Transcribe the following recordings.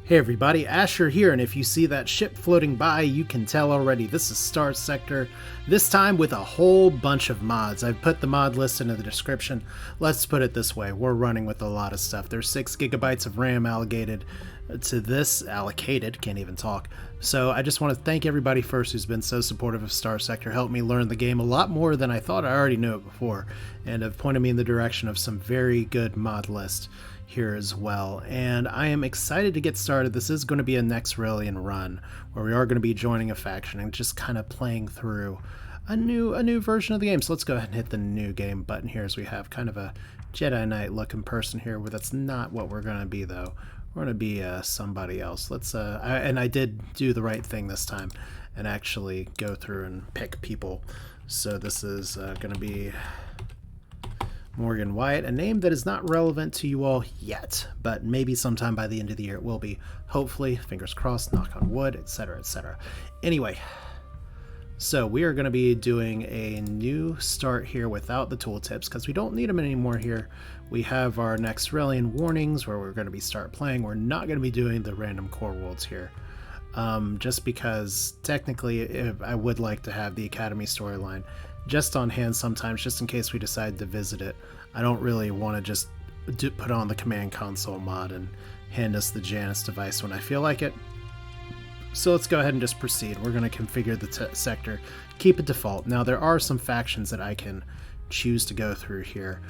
Hey everybody, Asher here, and if you see that ship floating by, you can tell already this is Starsector, this time with a whole bunch of mods. I've put the mod list in the description. Let's put it this way, we're running with a lot of stuff. There's 6 gigabytes of RAM allocated to this, can't even talk. So I just want to thank everybody first who's been so supportive of Starsector, helped me learn the game a lot more than I thought I already knew it before, and have pointed me in the direction of some very good mod lists here as well. And I am excited to get started. This is going to be a next Relian run where we are going to be joining a faction and just kind of playing through a new version of the game. So let's go ahead and hit the new game button here, as we have kind of a Jedi Knight looking person here, where that's not what we're going to be though. We're going to be somebody else. Let's and I did do the right thing this time and actually go through and pick people. So this is going to be Morgan Wyatt, a name that is not relevant to you all yet, but maybe sometime by the end of the year it will be. Hopefully, fingers crossed, knock on wood, etc., etc. Anyway, so we are going to be doing a new start here without the tooltips, because we don't need them anymore here. We have our next Relian warnings where we're going to be start playing. We're not going to be doing the random core worlds here. Just because technically I would like to have the Academy storyline just on hand sometimes, just in case we decide to visit it. I don't really want to just put on the command console mod and hand us the Janus device when I feel like it. So let's go ahead and just proceed. We're going to configure the sector, keep it default. Now there are some factions that I can choose to go through here.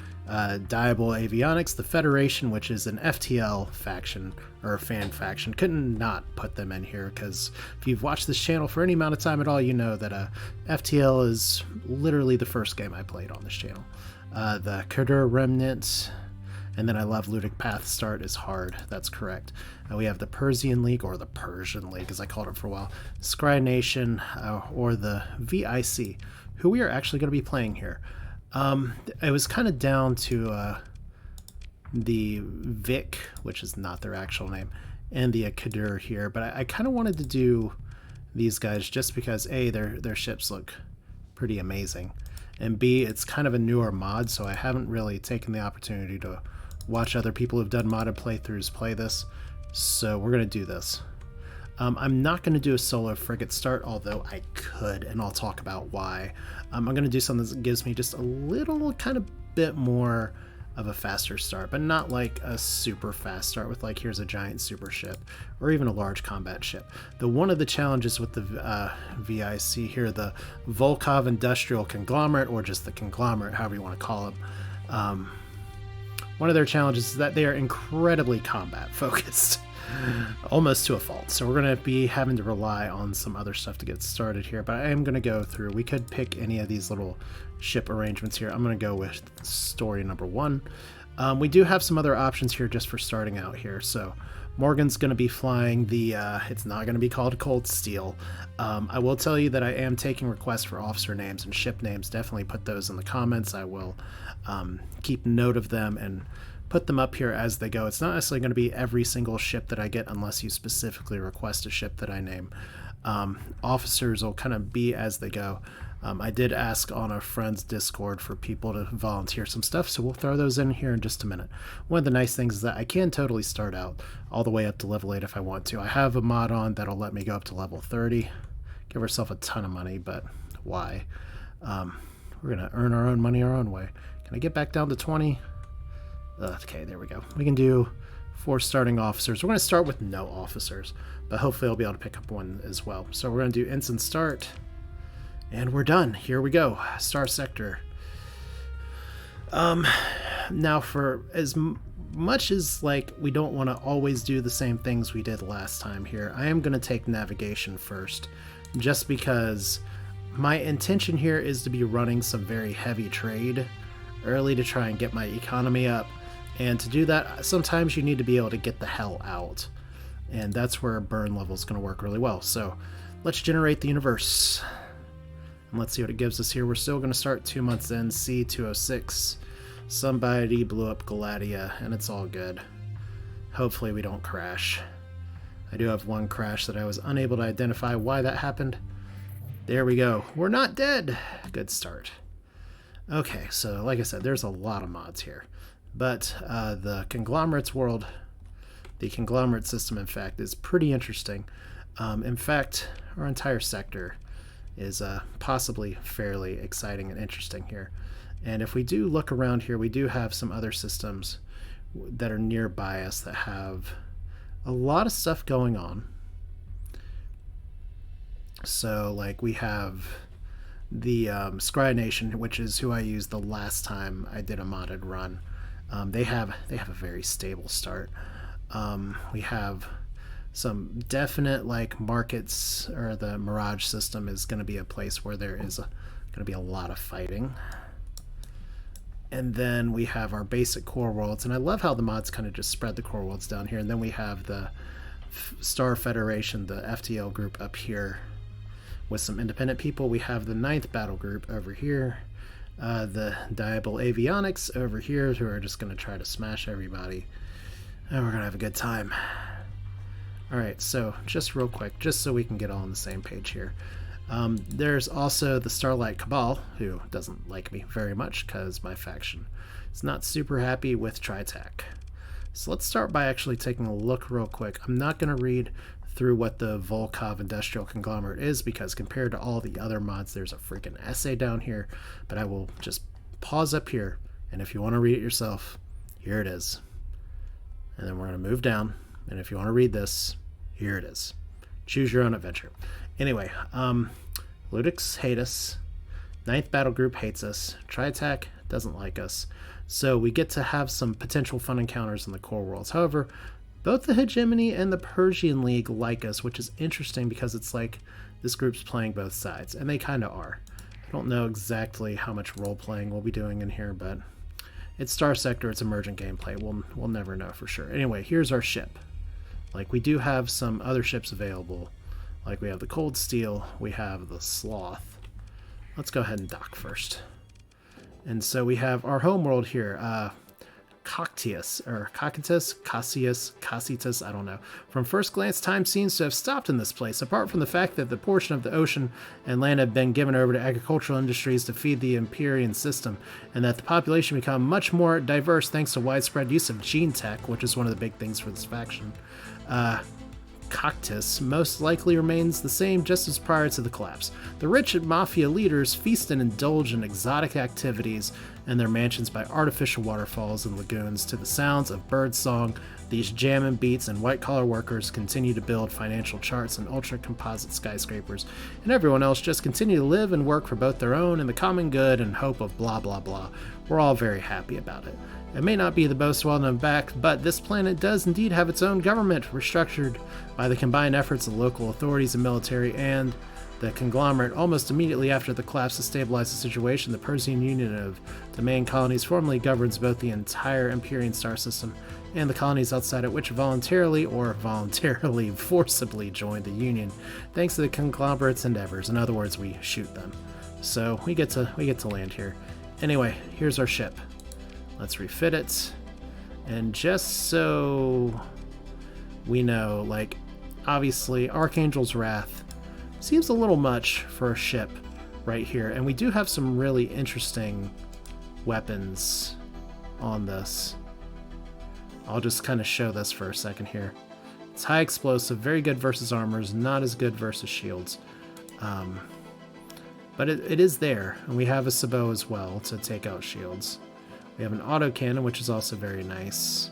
Diable Avionics, the Federation, which is an FTL faction, or a fan faction. Couldn't not put them in here, because if you've watched this channel for any amount of time at all, you know that FTL is literally the first game I played on this channel. The Kurdur Remnant, and then I love Ludic Path Start is hard, that's correct. We have the Persian League, or the Persian League as I called it for a while, Scry Nation, or the VIC, who we are actually going to be playing here. It was kind of down to the Vic, which is not their actual name, and the Kurdur here, but I kind of wanted to do these guys just because A, their ships look pretty amazing, and B, it's kind of a newer mod, so I haven't really taken the opportunity to watch other people who've done modded playthroughs play this, so we're going to do this. I'm not going to do a solo frigate start, although I could, and I'll talk about why. I'm going to do something that gives me just a little kind of bit more of a faster start, but not like a super fast start with like, here's a giant super ship, or even a large combat ship. One of the challenges with the VIC here, the Volkov Industrial Conglomerate, or just the Conglomerate, however you want to call them, one of their challenges is that they are incredibly combat focused. Almost to a fault. So we're going to be having to rely on some other stuff to get started here, but I am going to go through. We could pick any of these little ship arrangements here. I'm going to go with story number 1. We do have some other options here just for starting out here. So Morgan's going to be flying the, it's not going to be called Cold Steel. I will tell you that I am taking requests for officer names and ship names. Definitely put those in the comments. I will keep note of them and put them up here as they go. It's not necessarily going to be every single ship that I get unless you specifically request a ship that I name. Officers will kind of be as they go. I did ask on a friend's Discord for people to volunteer some stuff, so we'll throw those in here in just a minute. One of the nice things is that I can totally start out all the way up to level 8 if I want to. I have a mod on that'll let me go up to level 30. Give ourselves a ton of money, but why? We're going to earn our own money our own way. Can I get back down to 20? Okay, there we go. We can do 4 starting officers. We're going to start with no officers, but hopefully I'll be able to pick up one as well. So we're going to do instant start, and we're done. Here we go. Starsector. Now, for as much as like we don't want to always do the same things we did last time here, I am going to take navigation first, just because my intention here is to be running some very heavy trade early to try and get my economy up. And to do that, sometimes you need to be able to get the hell out. And that's where a burn level is going to work really well. So let's generate the universe. And let's see what it gives us here. We're still going to start 2 months in, C206. Somebody blew up Galatia, and it's all good. Hopefully we don't crash. I do have one crash that I was unable to identify why that happened. There we go. We're not dead. Good start. Okay, so like I said, there's a lot of mods here. But the Conglomerates world The conglomerate system, in fact, is pretty interesting. In fact, our entire sector is possibly fairly exciting and interesting here. And if we do look around here, we do have some other systems that are nearby us that have a lot of stuff going on. So, like, we have the Scry Nation, which is who I used the last time I did a modded run. They have a very stable start. We have some definite like markets, or the Mirage system is going to be a place where there is going to be a lot of fighting. And then we have our basic core worlds, and I love how the mods kind of just spread the core worlds down here. And then we have the Star Federation, the FTL group up here with some independent people. We have the 9th battle group over here, the Diable Avionics over here, who are just going to try to smash everybody, and we're going to have a good time. Alright, so just real quick, just so we can get all on the same page here. There's also the Starlight Cabal, who doesn't like me very much because my faction is not super happy with Tritac. So let's start by actually taking a look real quick. I'm not going to read through what the Volkov Industrial Conglomerate is, because compared to all the other mods, there's a freaking essay down here, but I will just pause up here, and if you want to read it yourself, here it is. And then we're going to move down, and if you want to read this, here it is. Choose your own adventure. Anyway, Ludix hate us, 9th Battle Group hates us, Tritac doesn't like us, so we get to have some potential fun encounters in the core worlds. However, both the Hegemony and the Persian League like us, which is interesting because it's like this group's playing both sides, and they kind of are. I don't know exactly how much role-playing we'll be doing in here, but it's Starsector, it's emergent gameplay. We'll never know for sure. Anyway, here's our ship. Like, we do have some other ships available. Like, we have the Cold Steel, we have the Sloth. Let's go ahead and dock first. And so we have our homeworld here, Coctius, or Cocytus, Cassius, Cocytus, I don't know. From first glance, time seems to have stopped in this place, apart from the fact that the portion of the ocean and land have been given over to agricultural industries to feed the Empyrean system, and that the population become much more diverse thanks to widespread use of gene tech, which is one of the big things for this faction. Coctis most likely remains the same just as prior to the collapse. The rich mafia leaders feast and indulge in exotic activities in their mansions by artificial waterfalls and lagoons. To the sounds of birdsong, these jammin' beats and white-collar workers continue to build financial charts and ultra-composite skyscrapers, and everyone else just continue to live and work for both their own and the common good in hope of blah blah blah. We're all very happy about it. It may not be the most well-known fact, but this planet does indeed have its own government, restructured by the combined efforts of local authorities and military and the conglomerate. Almost immediately after the collapse to stabilize the situation, the Persian Union of Domain Colonies formally governs both the entire Empyrean star system and the colonies outside it, which voluntarily forcibly joined the Union, thanks to the conglomerate's endeavors. In other words, we shoot them. So we get to land here. Anyway, here's our ship. Let's refit it. And just so we know, like, obviously Archangel's Wrath seems a little much for a ship right here, and we do have some really interesting weapons on this. I'll just kind of show this for a second here. It's high explosive, very good versus armors, not as good versus shields. But it is there, and we have a sabot as well to take out shields. We have an autocannon, which is also very nice.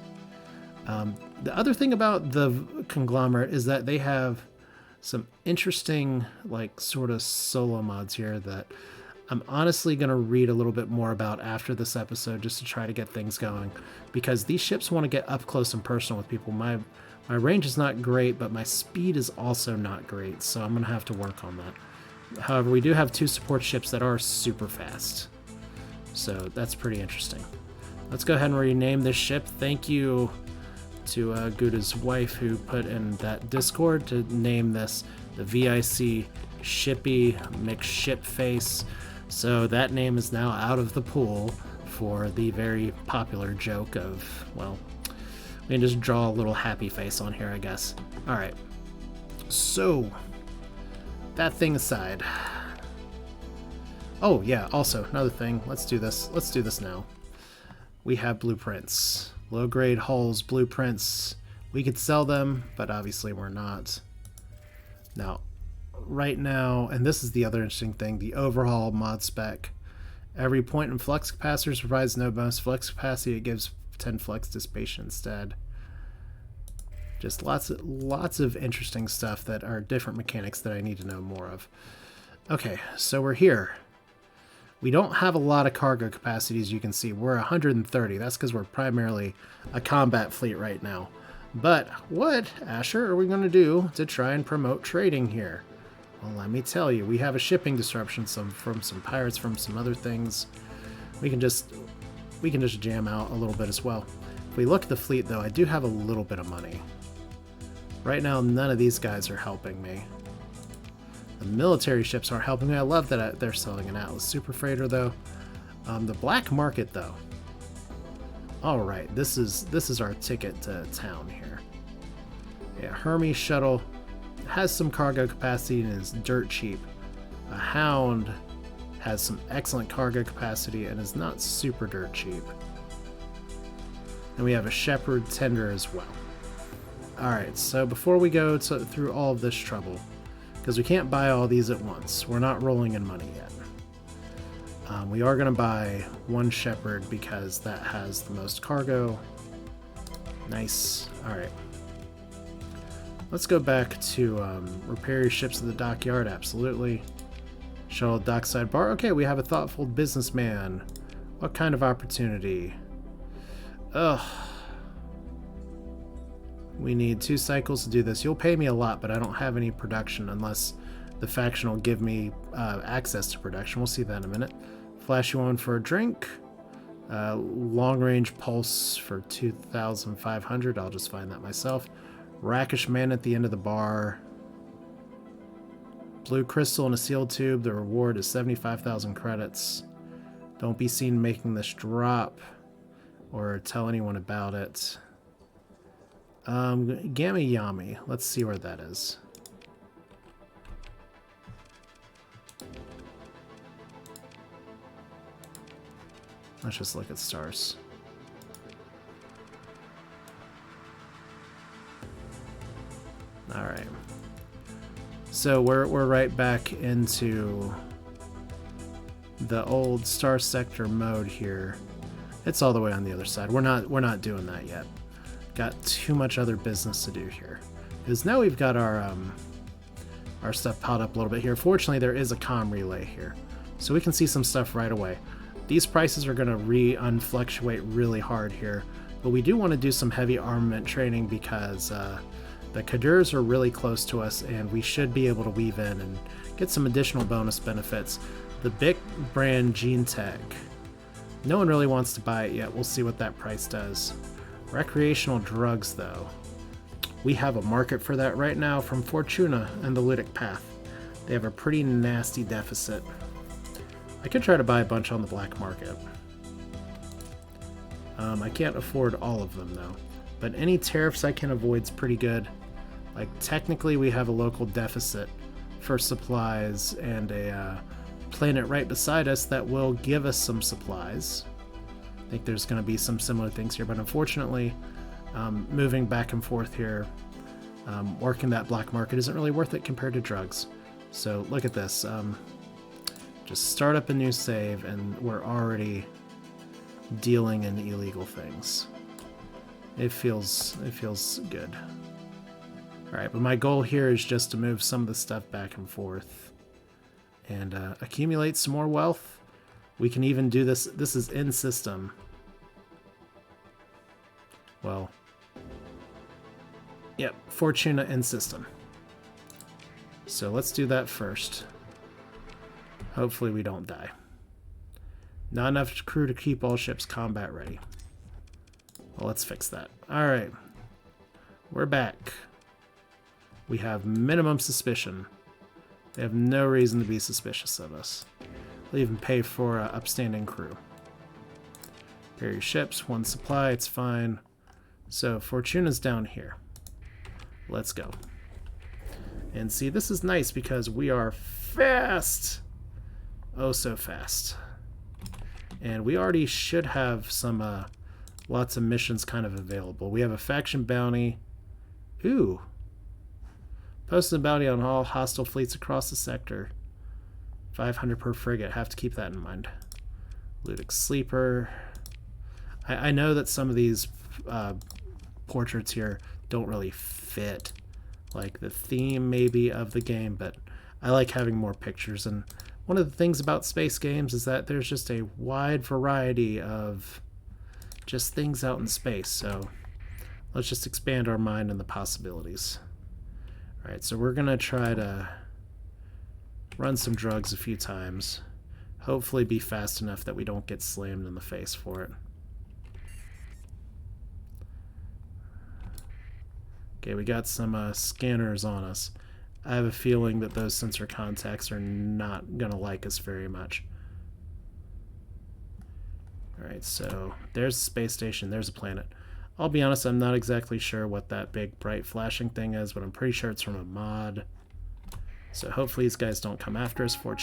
The other thing about the conglomerate is that they have some interesting, like, sort of solo mods here that I'm honestly going to read a little bit more about after this episode, just to try to get things going, because these ships want to get up close and personal with people. My range is not great, but my speed is also not great, so I'm going to have to work on that. However, we do have 2 support ships that are super fast, so that's pretty interesting. Let's go ahead and rename this ship. Thank you to Gouda's wife, who put in that Discord to name this the VIC Shippy McShipface. So that name is now out of the pool for the very popular joke of, well, we can just draw a little happy face on here, I guess. Alright, so that thing aside. Oh yeah, also another thing, let's do this now. We have blueprints. Low-grade hulls, blueprints, We could sell them, but obviously we're not. Now, right now, and this is the other interesting thing, the overhaul mod spec. Every point in flux capacitors provides no bonus flux capacity. It gives 10 flux dissipation instead. Just lots of interesting stuff that are different mechanics that I need to know more of. Okay, so we're here. We don't have a lot of cargo capacity, as you can see. We're 130. That's because we're primarily a combat fleet right now. But what, Asher, are we going to do to try and promote trading here? Well, let me tell you, we have a shipping disruption from some pirates, from some other things. We can just jam out a little bit as well. If we look at the fleet, though, I do have a little bit of money. Right now, none of these guys are helping me. The military ships aren't helping me. I love that they're selling an Atlas Super Freighter, though. The black market, though. All right, this is our ticket to town here. Yeah, Hermes shuttle has some cargo capacity and is dirt cheap. A Hound has some excellent cargo capacity and is not super dirt cheap. And we have a Shepherd tender as well. All right, so before we go through all of this trouble, because we can't buy all these at once. We're not rolling in money yet. We are going to buy one Shepherd because that has the most cargo. Nice. All right. Let's go back to repair your ships at the dockyard. Absolutely. Shuttle dockside bar. Okay, we have a thoughtful businessman. What kind of opportunity? Ugh. We need 2 cycles to do this. You'll pay me a lot, but I don't have any production unless the faction will give me access to production. We'll see that in a minute. Flash you on for a drink. Long-range pulse for 2,500. I'll just find that myself. Rakish man at the end of the bar. Blue crystal in a sealed tube. The reward is 75,000 credits. Don't be seen making this drop or tell anyone about it. Gamma Yami. Let's see where that is. Let's just look at stars. All right. So we're right back into the old Starsector mode here. It's all the way on the other side. We're not doing that yet. Got too much other business to do here. Because now we've got our stuff piled up a little bit here. Fortunately, there is a comm relay here. So we can see some stuff right away. These prices are going to unfluctuate really hard here. But we do want to do some heavy armament training because the Kadurs are really close to us and we should be able to weave in and get some additional bonus benefits. The Bic brand Gene Tech. No one really wants to buy it yet. We'll see what that price does. Recreational drugs, though. We have a market for that right now from Fortuna and the Ludic Path. They have a pretty nasty deficit. I could try to buy a bunch on the black market. I can't afford all of them, though. But any tariffs I can avoid is pretty good. Like, technically we have a local deficit for supplies and a planet right beside us that will give us some supplies. I think there's going to be some similar things here, but unfortunately, moving back and forth here, working that black market isn't really worth it compared to drugs. So look at this. Just start up a new save, and we're already dealing in illegal things. It feels good. All right, but my goal here is just to move some of the stuff back and forth and accumulate some more wealth. We can even do this. This is in system. Well, yep, Fortuna in system. So let's do that first. Hopefully we don't die. Not enough crew to keep all ships combat ready. Well, let's fix that. All right, we're back. We have minimum suspicion. They have no reason to be suspicious of us. They'll even pay for upstanding crew. Repair your ships, 1 supply, it's fine. So Fortuna's down here. Let's go. And see, this is nice because we are fast. Oh, so fast. And we already should have some lots of missions kind of available. We have a faction bounty. Ooh. Posted a bounty on all hostile fleets across the sector. 500 per frigate. Have to keep that in mind. Ludic Sleeper. I know that some of these portraits here don't really fit like the theme maybe of the game, but I like having more pictures. And one of the things about space games is that there's just a wide variety of just things out in space. So let's just expand our mind on the possibilities. All right, so we're gonna try to run some drugs a few times. Hopefully be fast enough that we don't get slammed in the face for it. Okay, we got some scanners on us. I have a feeling that those sensor contacts are not going to like us very much. Alright, so there's a space station, there's a planet. I'll be honest, I'm not exactly sure what that big bright flashing thing is, but I'm pretty sure it's from a mod. So hopefully these guys don't come after us for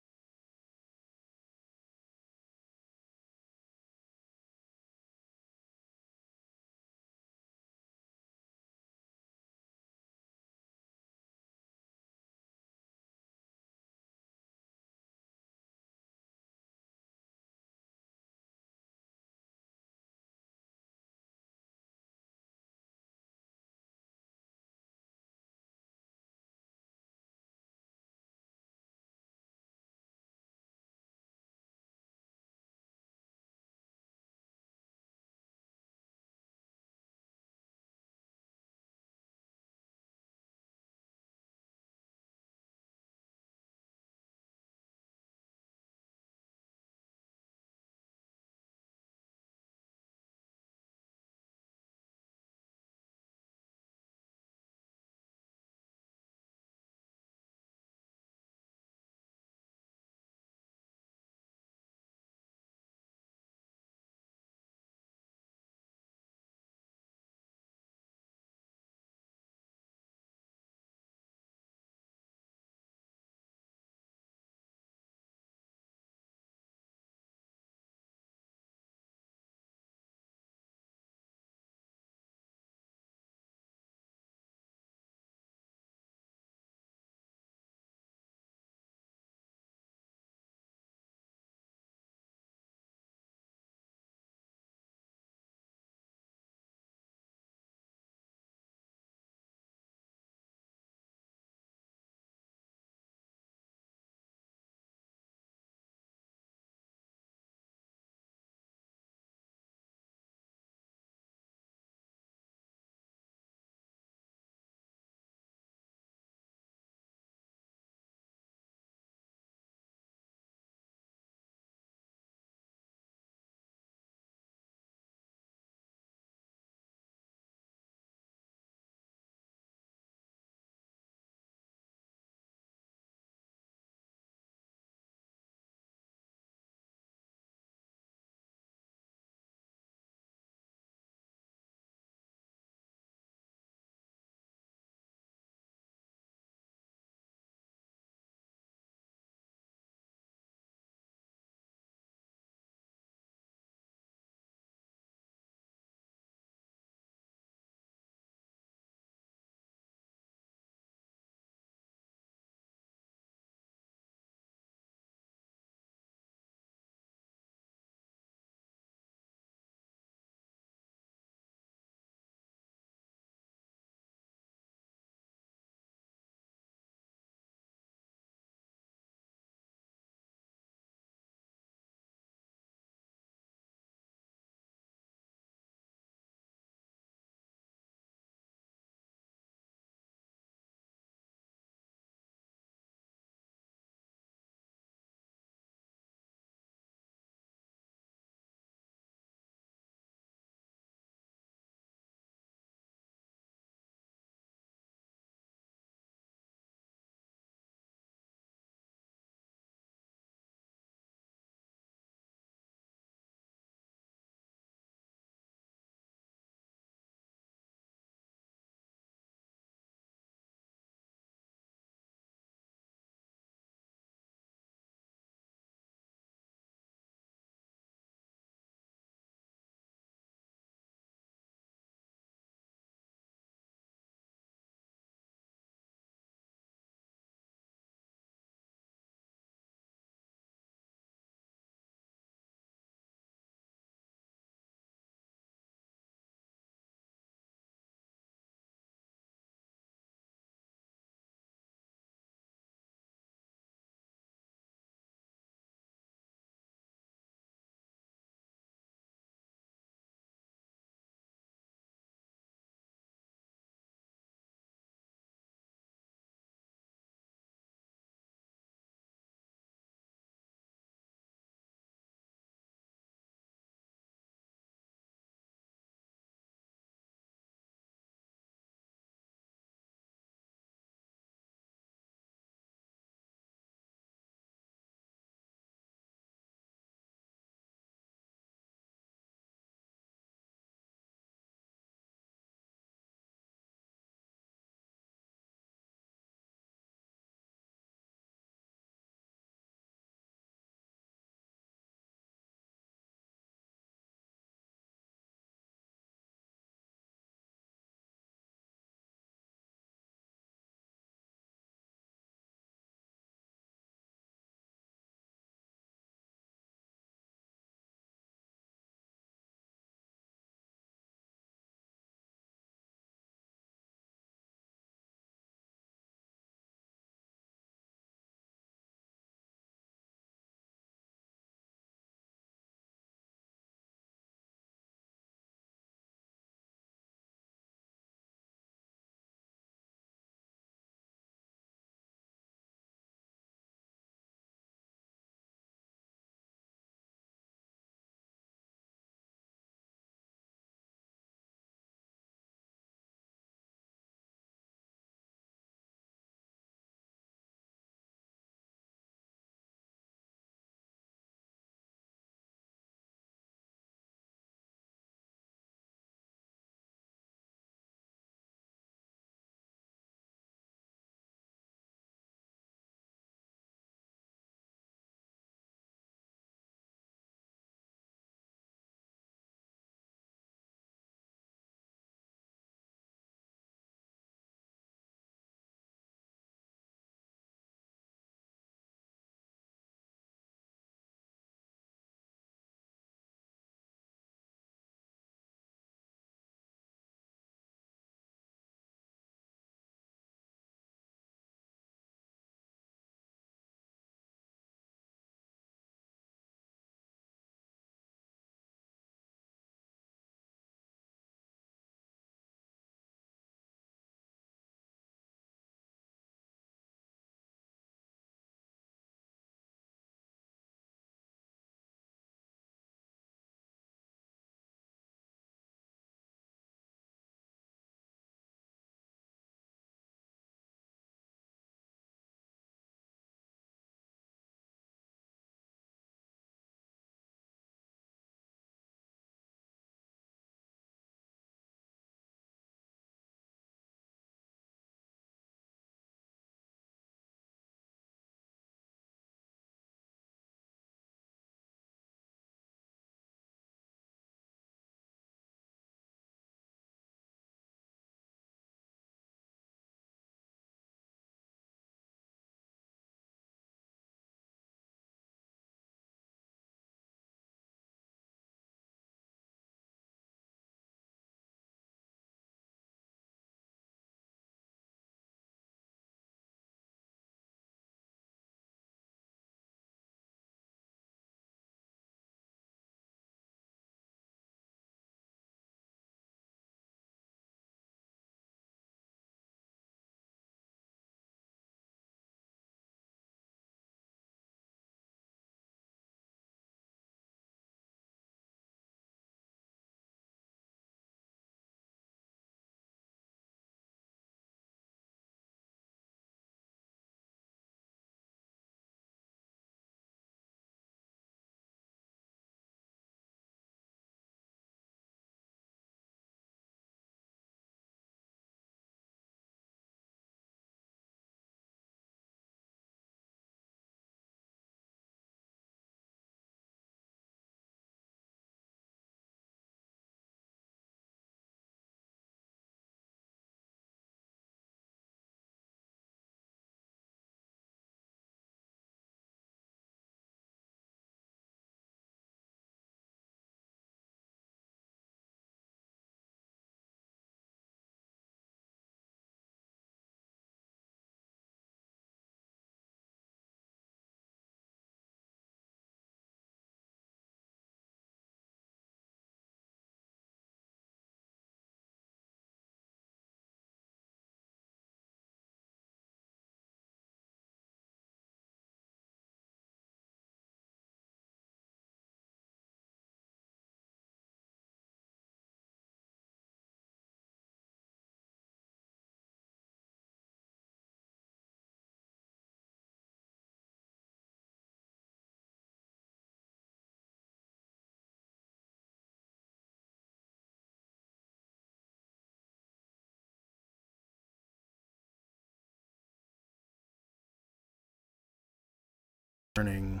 learning.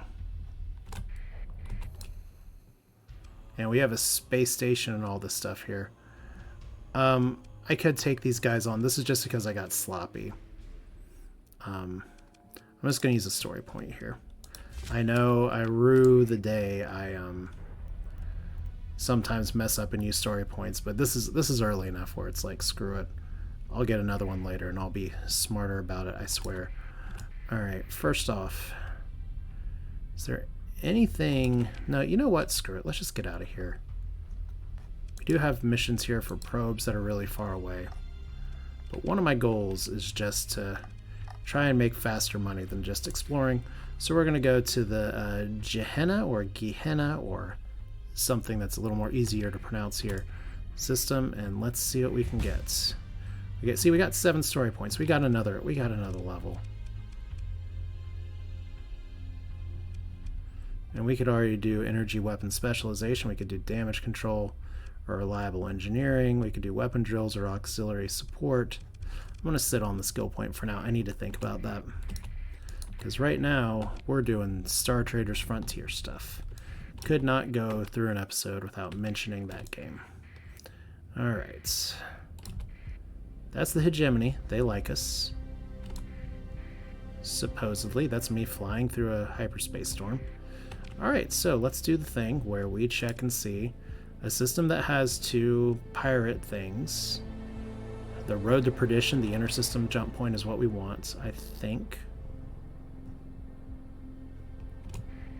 And we have a space station and all this stuff here. I could take these guys on. This is just because I got sloppy. I'm just going to use a story point here. I know I rue the day I sometimes mess up and use story points, but this is early enough where it's like, screw it. I'll get another one later and I'll be smarter about it, I swear. Alright, first off, is there anything... No, you know what? Screw it. Let's just get out of here. We do have missions here for probes that are really far away. But one of my goals is just to try and make faster money than just exploring. So we're going to go to the Gehenna or something that's a little more easier to pronounce here system, and let's see what we can get. We got 7 story points. We got another level. And we could already do energy weapon specialization. We could do damage control or reliable engineering. We could do weapon drills or auxiliary support. I'm going to sit on the skill point for now. I need to think about that. Because right now, we're doing Star Traders Frontier stuff. Could not go through an episode without mentioning that game. Alright. That's the hegemony. They like us. Supposedly. That's me flying through a hyperspace storm. Alright, so let's do the thing where we check and see a system that has 2 pirate things. The road to perdition, the inter-system jump point is what we want, I think.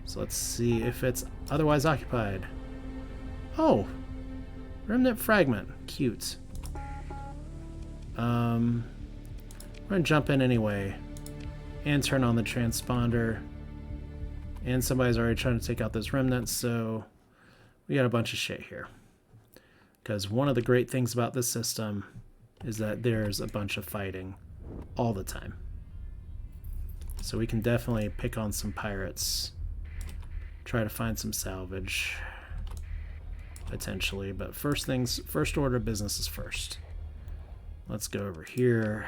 So let's see if it's otherwise occupied. Oh! Remnant fragment. Cute. We're gonna jump in anyway and turn on the transponder. And somebody's already trying to take out those remnants, so we got a bunch of shit here. Because one of the great things about this system is that there's a bunch of fighting all the time. So we can definitely pick on some pirates. Try to find some salvage. Potentially, but first order of business is first. Let's go over here.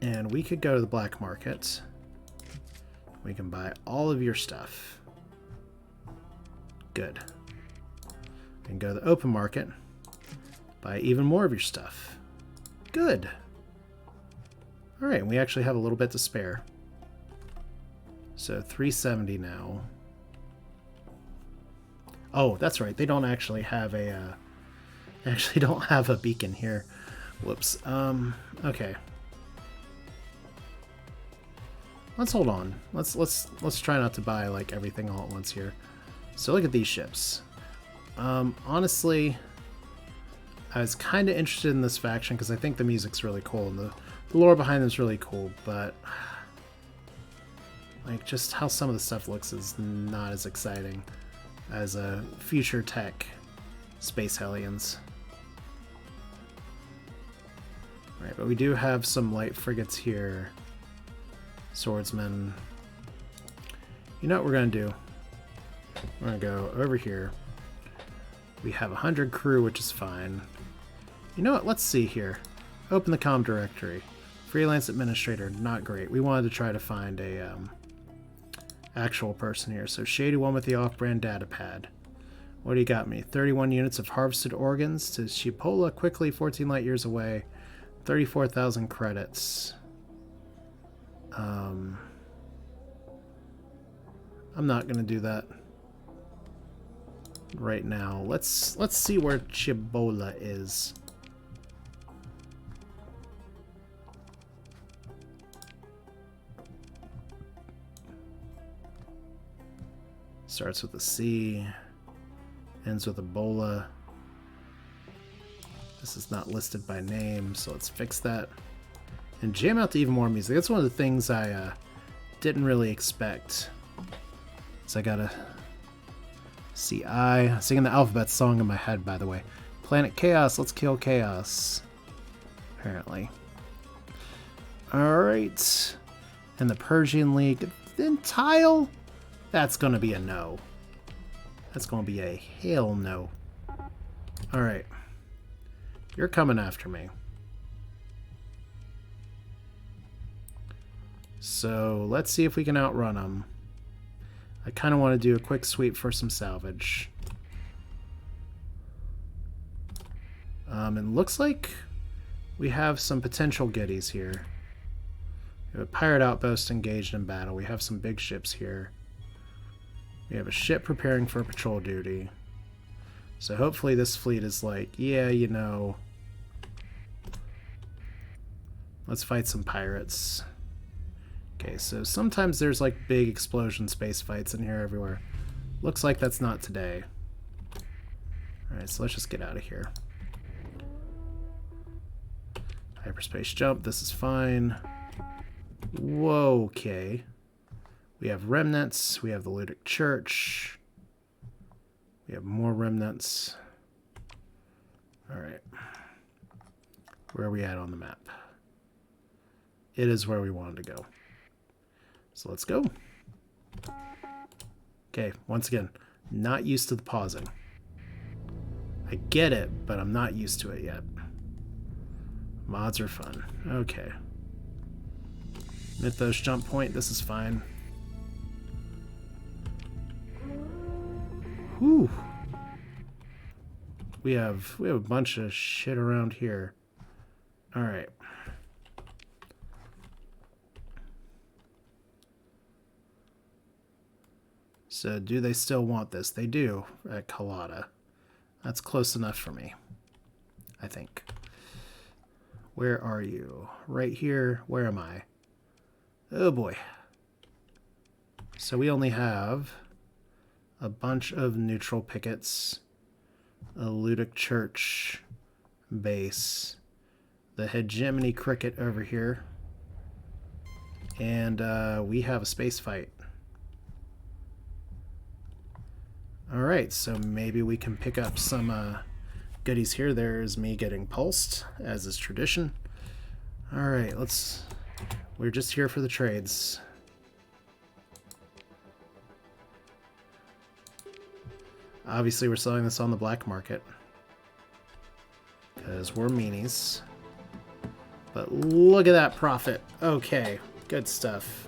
And we could go to the black market. We can buy all of your stuff. Good. We can go to the open market. Buy even more of your stuff. Good. Alright, we actually have a little bit to spare. So 370 now. Oh, that's right. They don't actually have a beacon here. Whoops. Okay. Let's hold on. Let's try not to buy like everything all at once here. So look at these ships. Honestly, I was kind of interested in this faction because I think the music's really cool and the lore behind them is really cool, but like just how some of the stuff looks is not as exciting as a future tech space hellions. Right, but we do have some light frigates here. Swordsmen. You know what we're going to do? We're going to go over here. We have 100 crew, which is fine. You know what? Let's see here. Open the comm directory. Freelance administrator, not great. We wanted to try to find a actual person here. So Shady One with the off-brand data pad. What do you got me? 31 units of harvested organs to Chipola, quickly 14 light years away. 34,000 credits. I'm not gonna do that right now. Let's see where Chipola is. Starts with a C, ends with Ebola. This is not listed by name, so let's fix that. And jam out to even more music. That's one of the things I didn't really expect. So I gotta see singing the alphabet song in my head, by the way. Planet Chaos, let's kill Chaos. Apparently. Alright. And the Persian League. Then Tile? That's gonna be a no. That's gonna be a hell no. Alright. You're coming after me. So let's see if we can outrun them. I kind of want to do a quick sweep for some salvage. It looks like we have some potential goodies here. We have a pirate outpost engaged in battle. We have some big ships here. We have a ship preparing for patrol duty. So hopefully this fleet is like, yeah, you know, let's fight some pirates. Okay, so sometimes there's like big explosion space fights in here everywhere. Looks like that's not today. Alright, so let's just get out of here. Hyperspace jump, this is fine. Whoa, okay. We have remnants, we have the Ludic Church. We have more remnants. Alright. Where are we at on the map? It is where we wanted to go. So let's go. Okay, once again, not used to the pausing. I get it, but I'm not used to it yet. Mods are fun. Okay. Mythos jump point, this is fine. Whew. We have a bunch of shit around here. Alright. So do they still want this? They do at Kalata. That's close enough for me, I think. Where are you? Right here. Where am I? Oh boy. So we only have a bunch of neutral pickets, a Ludic Church base, the Hegemony Cricket over here, and we have a space fight. Alright, so maybe we can pick up some goodies here. There's me getting pulsed, as is tradition. Alright, we're just here for the trades. Obviously we're selling this on the black market, because we're meanies. But look at that profit. Okay, good stuff.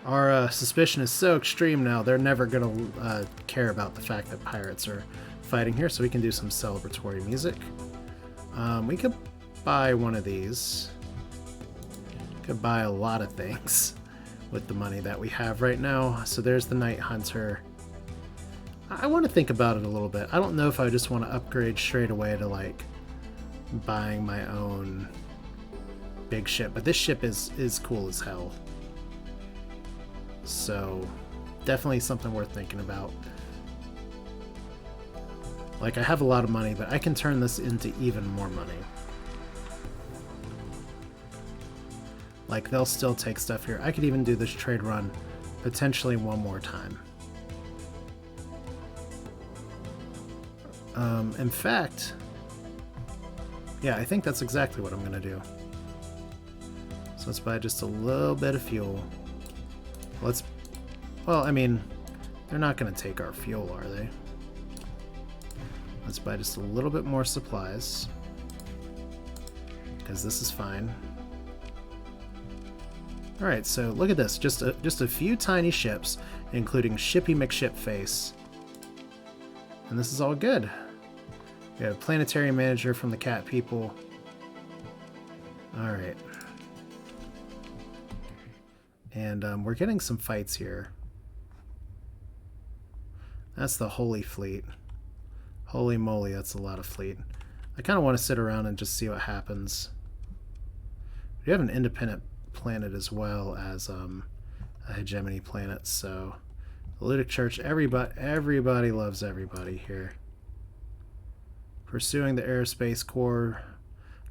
Our suspicion is so extreme now, they're never going to care about the fact that pirates are fighting here, so we can do some celebratory music. We could buy one of these. Could buy a lot of things with the money that we have right now. So there's the Night Hunter. I want to think about it a little bit. I don't know if I just want to upgrade straight away to like buying my own big ship, but this ship is cool as hell. So definitely something worth thinking about. Like, I have a lot of money, but I can turn this into even more money. Like, they'll still take stuff here. I could even do this trade run potentially one more time. In fact, yeah, I think that's exactly what I'm going to do. So let's buy just a little bit of fuel. Well, I mean, they're not going to take our fuel, are they? Let's buy just a little bit more supplies, because this is fine. Alright, so look at this. Just a few tiny ships, including Shippy McShipface. And this is all good. We have a planetary manager from the cat people. Alright. And we're getting some fights here. That's the Holy Fleet. Holy moly, that's a lot of fleet. I kind of want to sit around and just see what happens. We have an independent planet as well as a hegemony planet, so the Ludic Church, everybody loves everybody here. Pursuing the aerospace core.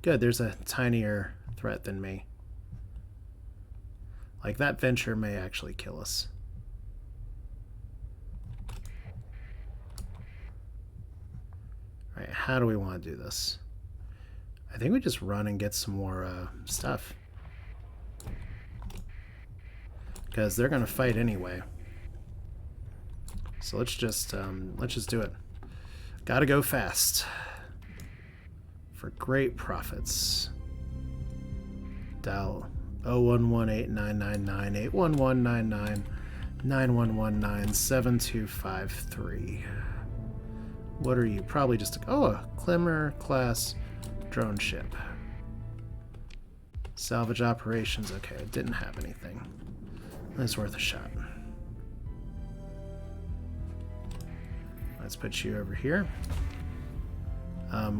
Good, there's a tinier threat than me. Like, that venture may actually kill us. Alright, how do we want to do this? I think we just run and get some more stuff. Because they're going to fight anyway. So let's just do it. Gotta go fast. For great profits. 011899981199991197253. What are you? Probably just a Climber class drone ship. Salvage operations. Okay, it didn't have anything. That's worth a shot. Let's put you over here.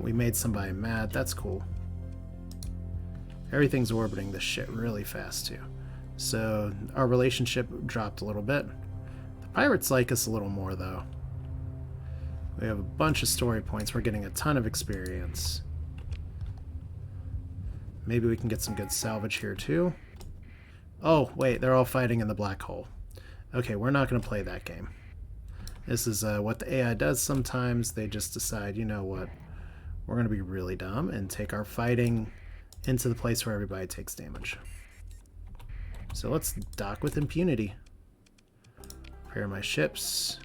We made somebody mad. That's cool. Everything's orbiting this shit really fast too. So our relationship dropped a little bit. The pirates like us a little more though. We have a bunch of story points. We're getting a ton of experience. Maybe we can get some good salvage here too. Oh, wait, they're all fighting in the black hole. Okay, we're not going to play that game. This is what the AI does sometimes. They just decide, you know what, we're going to be really dumb and take our fighting into the place where everybody takes damage. So let's dock with impunity. Repair my ships.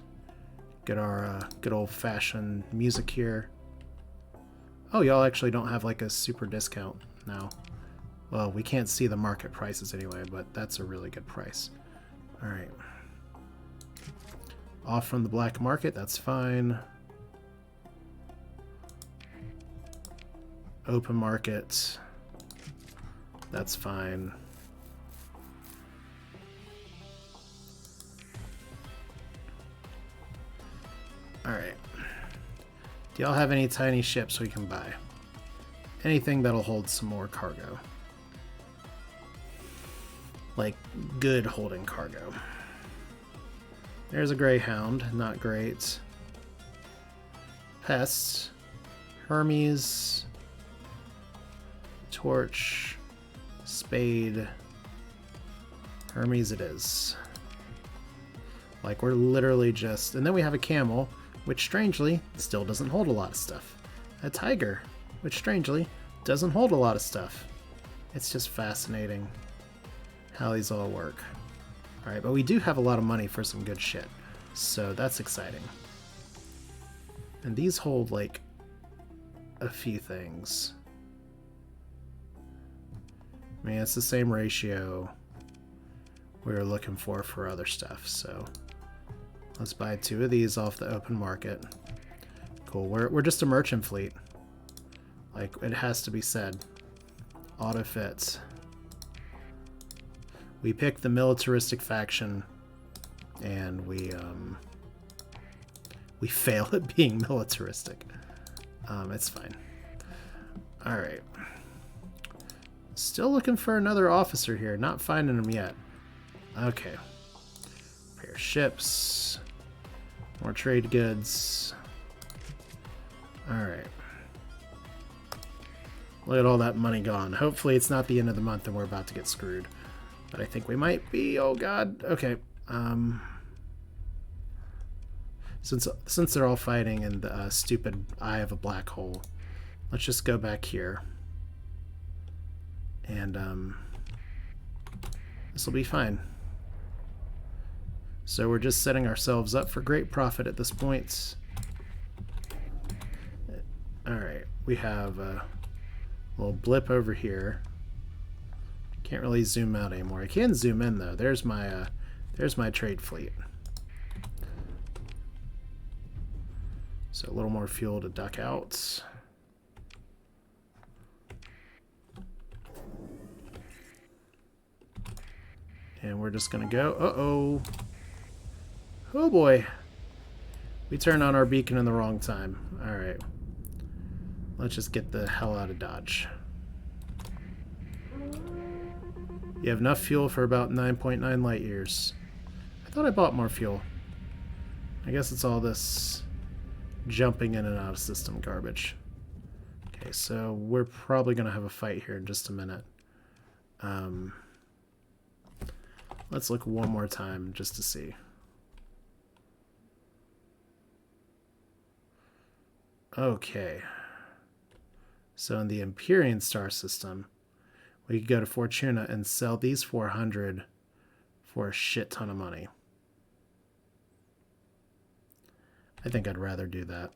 Get our good old-fashioned music here. Oh, y'all actually don't have like a super discount now. Well, we can't see the market prices anyway, but that's a really good price. Alright. Off from the black market, that's fine. Open market, that's fine. Alright. Do y'all have any tiny ships we can buy? Anything that'll hold some more cargo. Like, good holding cargo. There's a Greyhound, not great. Pests. Hermes. Torch. Spade. Hermes it is. Like, we're literally just... And then we have a camel, which strangely still doesn't hold a lot of stuff. A tiger, which strangely doesn't hold a lot of stuff. It's just fascinating how these all work. Alright, but we do have a lot of money for some good shit, so that's exciting. And these hold, like, a few things. I mean, it's the same ratio we were looking for other stuff, so let's buy 2 of these off the open market. Cool, we're just a merchant fleet. Like, it has to be said. Auto fits. We picked the militaristic faction, and we fail at being militaristic. It's fine. Alright. Still looking for another officer here. Not finding him yet. Okay. Repair ships. More trade goods. Alright. Look at all that money gone. Hopefully it's not the end of the month and we're about to get screwed. But I think we might be. Oh god. Okay. Since they're all fighting in the stupid eye of a black hole, let's just go back here. And this will be fine. So we're just setting ourselves up for great profit at this point. Alright, we have a little blip over here. Can't really zoom out anymore. I can zoom in though. There's my trade fleet. So a little more fuel to duck out. And we're just gonna go. Uh-oh. Oh boy. We turned on our beacon in the wrong time. Alright. Let's just get the hell out of Dodge. You have enough fuel for about 9.9 light years. I thought I bought more fuel. I guess it's all this jumping in and out of system garbage. Okay, so we're probably going to have a fight here in just a minute. Let's look one more time just to see. Okay. So in the Empyrean star system, we could go to Fortuna and sell these 400 for a shit ton of money. I think I'd rather do that.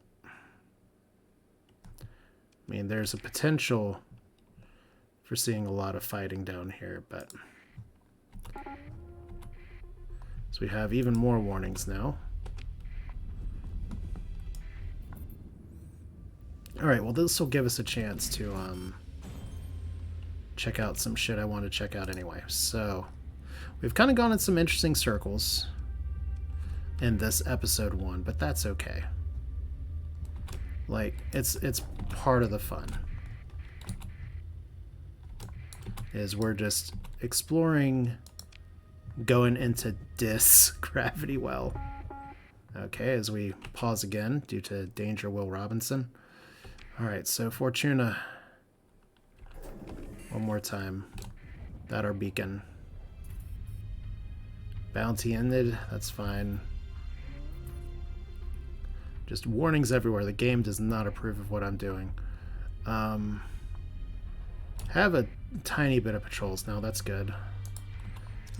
I mean, there's a potential foreseeing a lot of fighting down here, but so we have even more warnings now. Alright, well this will give us a chance to check out some shit I want to check out anyway. So we've kind of gone in some interesting circles in this episode 1, but that's okay. Like, it's part of the fun. Is we're just exploring going into Dis Gravity Well. Okay, as we pause again due to Danger Will Robinson. Alright, so Fortuna. One more time. That our beacon. Bounty ended, that's fine. Just warnings everywhere. The game does not approve of what I'm doing. Have a tiny bit of patrols now, that's good.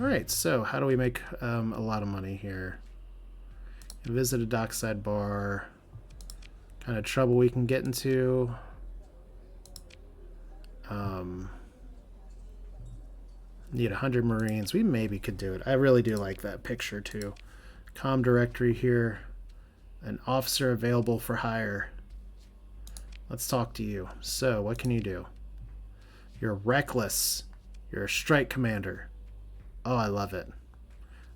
Alright, so how do we make a lot of money here? Visit a dockside bar. Kind of trouble we can get into. Need 100 Marines. We maybe could do it. I really do like that picture too. Comm directory here. An officer available for hire. Let's talk to you. So, what can you do? You're reckless. You're a strike commander. Oh, I love it.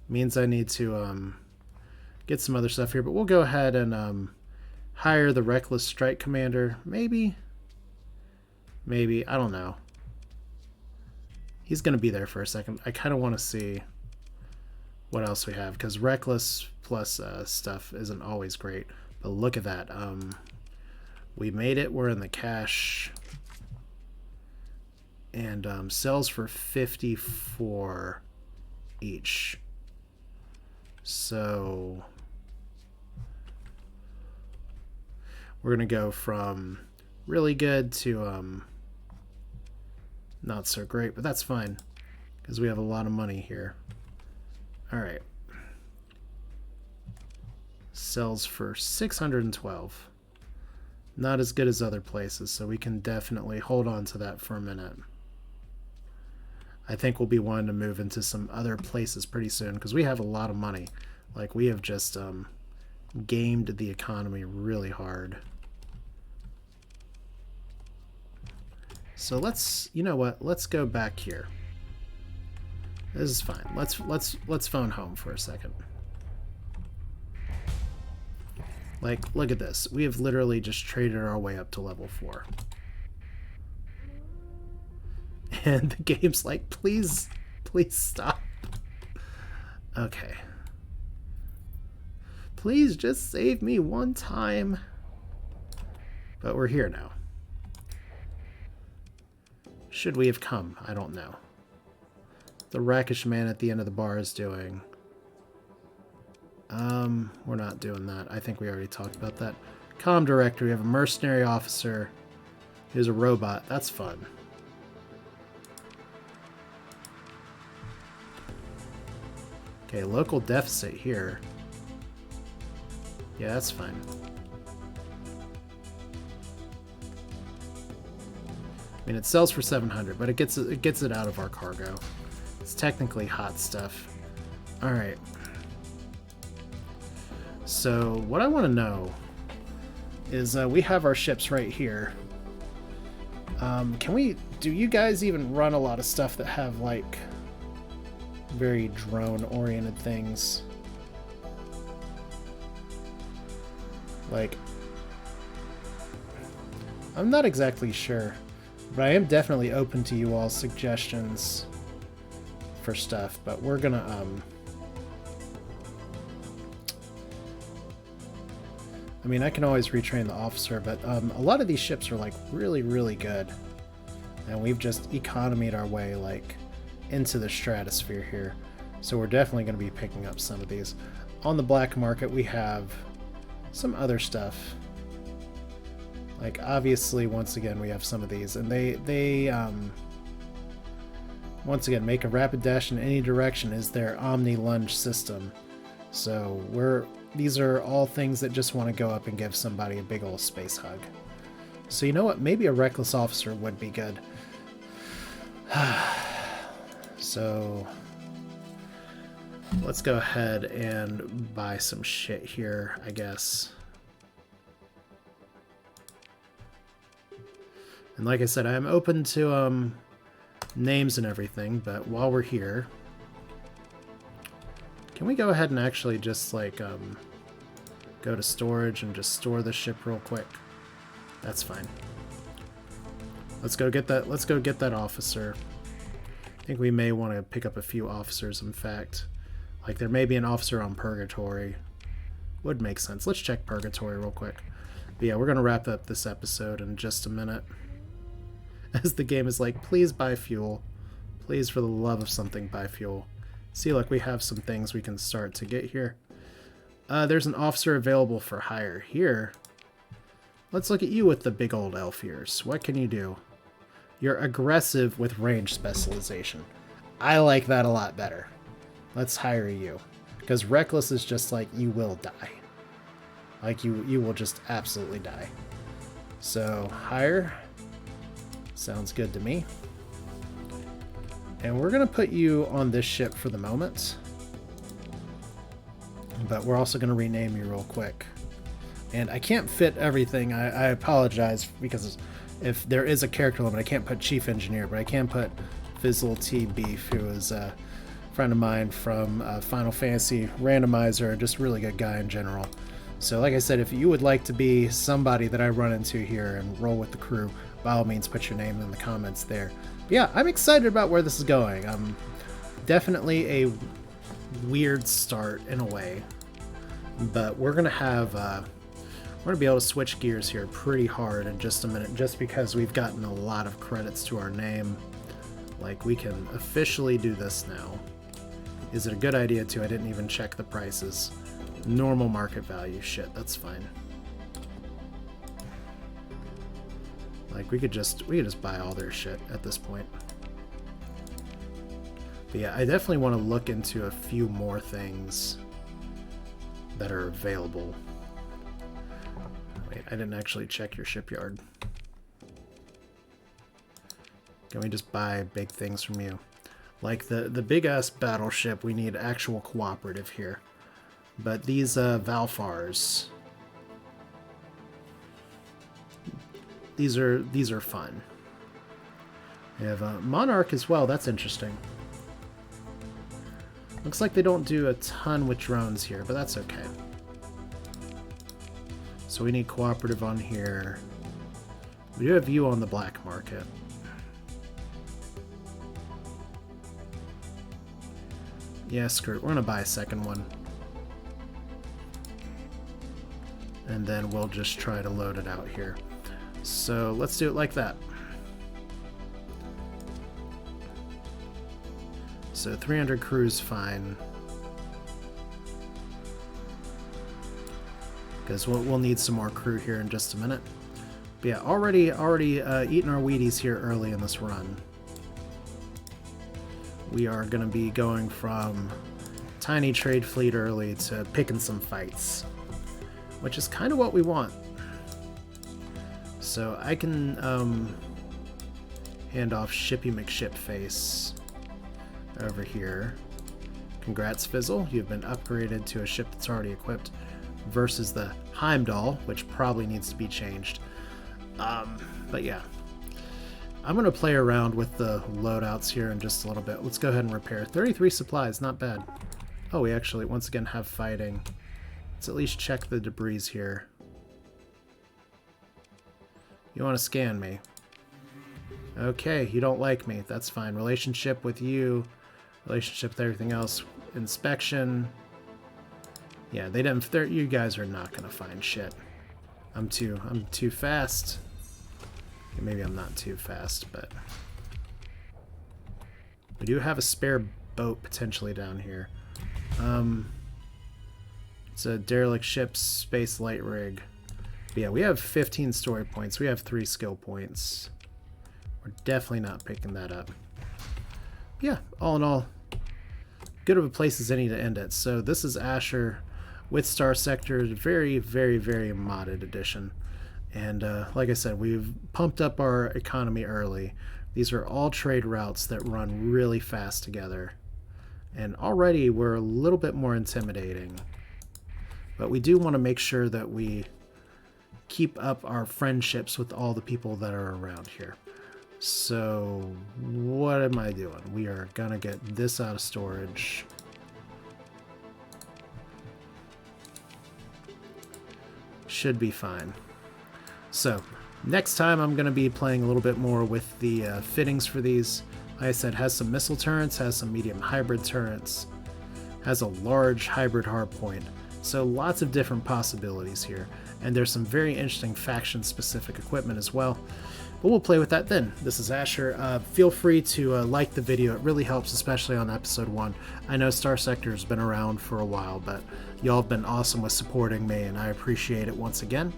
Means I need to get some other stuff here, but we'll go ahead and hire the reckless strike commander. Maybe. Maybe. I don't know. He's going to be there for a second. I kind of want to see what else we have, because reckless plus stuff isn't always great. But look at that. We made it. We're in the cash. And sells for 54 each. So we're going to go from really good to not so great, but that's fine because we have a lot of money here. All right. Sells for 612. Not as good as other places, so we can definitely hold on to that for a minute. I think we'll be wanting to move into some other places pretty soon because we have a lot of money. Like, we have just gamed the economy really hard. So let's, you know what? Let's go back here. This is fine. Let's phone home for a second. Like, look at this. We have literally just traded our way up to level 4. And the game's like, please stop. Okay. Please just save me one time. But we're here now. Should we have come? I don't know. The rakish man at the end of the bar is doing. We're not doing that. I think we already talked about that. Comm director, we have a mercenary officer who's a robot. That's fun. Okay, local deficit here. Yeah, that's fine. I mean, it sells for 700, but it gets it out of our cargo. It's technically hot stuff. All right. So what I want to know is we have our ships right here. Do you guys even run a lot of stuff that have like very drone-oriented things? Like, I'm not exactly sure, but I am definitely open to you all's suggestions for stuff, but we're gonna I mean, I can always retrain the officer, but a lot of these ships are like really, really good, and we've just economied our way like into the stratosphere here, so we're definitely going to be picking up some of these. On the black market, we have some other stuff. Like, obviously, once again, we have some of these, and they once again make a rapid dash in any direction is their omni lunge system. So these are all things that just want to go up and give somebody a big old space hug. So you know what? Maybe a reckless officer would be good. So let's go ahead and buy some shit here, I guess. And like I said, I'm open to names and everything, but while we're here, can we go ahead and actually just like go to storage and just store the ship real quick? That's fine. Let's go get that. Let's go get that officer. I think we may want to pick up a few officers, in fact. Like, there may be an officer on Purgatory. Would make sense. Let's check Purgatory real quick. But yeah, we're going to wrap up this episode in just a minute. As the game is like, please buy fuel. Please, for the love of something, buy fuel. See, look, we have some things we can start to get here. There's an officer available for hire here. Let's look at you with the big old elf ears. What can you do? You're aggressive with range specialization. I like that a lot better. Let's hire you. Because reckless is just like, you will die. Like, you will just absolutely die. So, hire. Sounds good to me. And we're going to put you on this ship for the moment. But we're also going to rename you real quick. And I can't fit everything. I apologize, because if there is a character limit, I can't put Chief Engineer, but I can put Fizzle T Beef, who is a friend of mine from Final Fantasy Randomizer, just a really good guy in general. So like I said, if you would like to be somebody that I run into here and roll with the crew, by all means put your name in the comments there. But yeah, I'm excited about where this is going. Definitely a weird start in a way, but we're gonna have we're gonna be able to switch gears here pretty hard in just a minute, just because we've gotten a lot of credits to our name. Like, we can officially do this now. Is it a good idea too? I didn't even check the prices. Normal market value, shit, that's fine. Like, we could just buy all their shit at this point. But yeah, I definitely want to look into a few more things that are available. Wait, I didn't actually check your shipyard. Can we just buy big things from you? Like the big ass battleship, we need actual cooperative here. But these Valfars, these are fun. We have a Monarch as well. That's interesting. Looks like they don't do a ton with drones here, but that's okay. So we need cooperative on here. We do have you on the black market. Yeah, screw it. We're gonna buy a second one. And then we'll just try to load it out here. So let's do it like that. So 300 crew's fine. Because we'll need some more crew here in just a minute. But yeah, already eating our Wheaties here early in this run. We are going to be going from tiny trade fleet early to picking some fights, which is kind of what we want. So I can hand off Shippy McShipface over here. Congrats, Fizzle. You've been upgraded to a ship that's already equipped versus the Heimdall, which probably needs to be changed. But yeah. I'm going to play around with the loadouts here in just a little bit. Let's go ahead and repair. 33 supplies, not bad. Oh, we actually, once again, have fighting. Let's at least check the debris here. You want to scan me? Okay, you don't like me. That's fine. Relationship with you. Relationship with everything else. Inspection. Yeah, they didn't. You guys are not going to find shit. I'm too fast. Maybe I'm not too fast, but we do have a spare boat potentially down here. It's a derelict ship, space light rig. But yeah, we have 15 story points. We have 3 skill points. We're definitely not picking that up. Yeah, all in all, good of a place as any to end it. So this is Asher with Starsector, very, very, very modded edition. And like I said, we've pumped up our economy early. These are all trade routes that run really fast together. And already we're a little bit more intimidating. But we do want to make sure that we keep up our friendships with all the people that are around here. So what am I doing? We are going to get this out of storage. Should be fine. So next time I'm going to be playing a little bit more with the fittings for these. Like I said, has some missile turrets, has some medium hybrid turrets, has a large hybrid hardpoint. So lots of different possibilities here. And there's some very interesting faction-specific equipment as well. But we'll play with that then. This is Asher. Feel free to like the video. It really helps, especially on episode 1. I know Starsector has been around for a while, but y'all have been awesome with supporting me, and I appreciate it once again.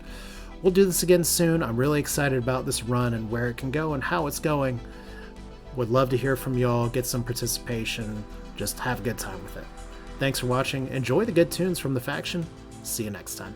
We'll do this again soon. I'm really excited about this run and where it can go and how it's going. Would love to hear from y'all, get some participation, just have a good time with it. Thanks for watching. Enjoy the good tunes from the faction. See you next time.